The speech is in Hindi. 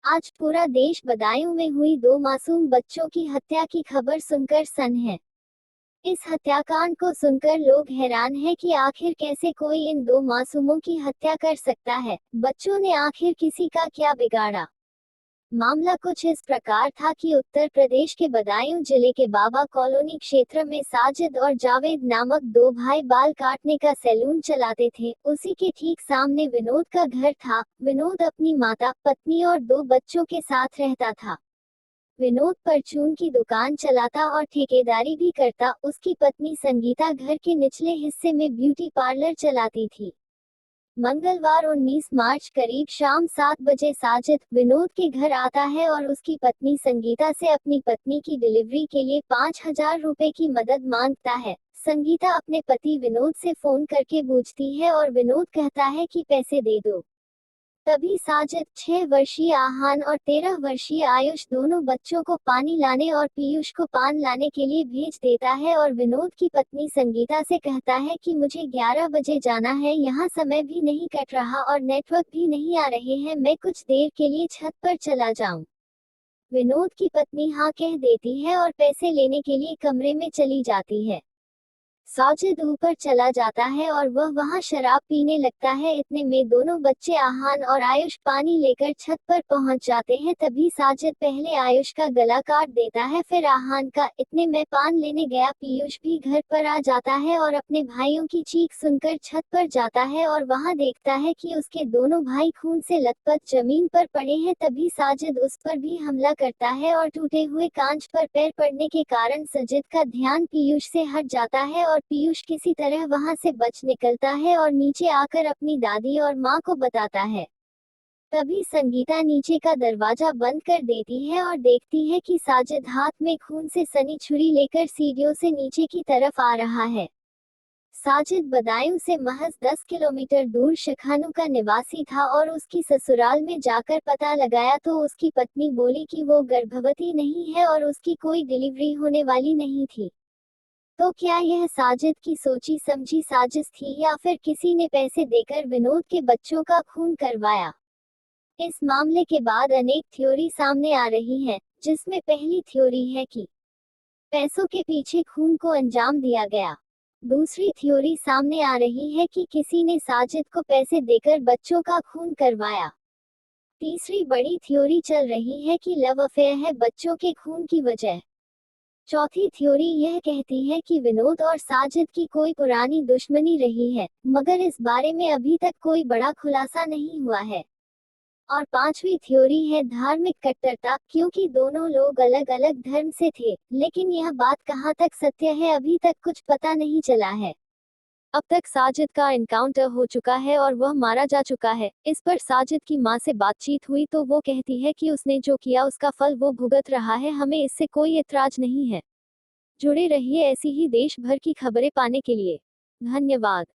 आज पूरा देश बदायूं में हुई दो मासूम बच्चों की हत्या की खबर सुनकर सन्न है। इस हत्याकांड को सुनकर लोग हैरान हैं कि आखिर कैसे कोई इन दो मासूमों की हत्या कर सकता है। बच्चों ने आखिर किसी का क्या बिगाड़ा? मामला कुछ इस प्रकार था कि उत्तर प्रदेश के बदायूं जिले के बाबा कॉलोनी क्षेत्र में साजिद और जावेद नामक दो भाई बाल काटने का सैलून चलाते थे। उसी के ठीक सामने विनोद का घर था। विनोद अपनी माता, पत्नी और दो बच्चों के साथ रहता था। विनोद परचून की दुकान चलाता और ठेकेदारी भी करता। उसकी पत्नी संगीता घर के निचले हिस्से में ब्यूटी पार्लर चलाती थी। मंगलवार 19 मार्च करीब शाम 7 बजे साजिद विनोद के घर आता है और उसकी पत्नी संगीता से अपनी पत्नी की डिलीवरी के लिए 5,000 रुपए की मदद मांगता है। संगीता अपने पति विनोद से फोन करके पूछती है और विनोद कहता है कि पैसे दे दो। तभी साजिद 6 वर्षीय आहान और 13 वर्षीय आयुष दोनों बच्चों को पानी लाने और पीयूष को पान लाने के लिए भेज देता है और विनोद की पत्नी संगीता से कहता है कि मुझे 11 बजे जाना है, यहाँ समय भी नहीं कट रहा और नेटवर्क भी नहीं आ रहे हैं, मैं कुछ देर के लिए छत पर चला जाऊं। विनोद की पत्नी हाँ कह देती है और पैसे लेने के लिए कमरे में चली जाती है। साजिद ऊपर चला जाता है और वह वहां शराब पीने लगता है। इतने में दोनों बच्चे आहान और आयुष पानी लेकर छत पर पहुंच जाते हैं। तभी साजिद पहले आयुष का गला काट देता है, फिर आहान का। इतने में पान लेने गया पीयूष भी घर पर आ जाता है और अपने भाइयों की चीख सुनकर छत पर जाता है और वहां देखता है कि उसके दोनों भाई खून से लथपथ जमीन पर पड़े हैं। तभी साजिद उस पर भी हमला करता है और टूटे हुए कांच पर पैर पड़ने के कारण साजिद का ध्यान पीयूष से हट जाता है और पीयूष किसी तरह वहां से बच निकलता है और नीचे आकर अपनी दादी और माँ को बताता है। तभी संगीता नीचे का दरवाजा बंद कर देती है और देखती है कि साजिद हाथ में खून से सनी छुरी लेकर सीढ़ियों से नीचे की तरफ आ रहा है। साजिद बदायूं से महज 10 किलोमीटर दूर शखानू का निवासी था और उसकी ससुराल में जाकर पता लगाया तो उसकी पत्नी बोली कि वो गर्भवती नहीं है और उसकी कोई डिलीवरी होने वाली नहीं थी। तो क्या यह साजिद की सोची समझी साजिश थी या फिर किसी ने पैसे देकर विनोद के बच्चों का खून करवाया? इस मामले के बाद अनेक थ्योरी सामने आ रही हैं, जिसमें पहली थ्योरी है कि पैसों के पीछे खून को अंजाम दिया गया। दूसरी थ्योरी सामने आ रही है कि किसी ने साजिद को पैसे देकर बच्चों का खून करवाया। तीसरी बड़ी थ्योरी चल रही है कि लव अफेयर है बच्चों के खून की वजह। चौथी थ्योरी यह कहती है कि विनोद और साजिद की कोई पुरानी दुश्मनी रही है, मगर इस बारे में अभी तक कोई बड़ा खुलासा नहीं हुआ है। और पांचवी थ्योरी है धार्मिक कट्टरता, क्योंकि दोनों लोग अलग अलग धर्म से थे, लेकिन यह बात कहां तक सत्य है अभी तक कुछ पता नहीं चला है। अब तक साजिद का एनकाउंटर हो चुका है और वह मारा जा चुका है। इस पर साजिद की मां से बातचीत हुई तो वो कहती है कि उसने जो किया उसका फल वो भुगत रहा है, हमें इससे कोई ऐतराज नहीं है। जुड़े रहिए ऐसी ही देश भर की खबरें पाने के लिए। धन्यवाद।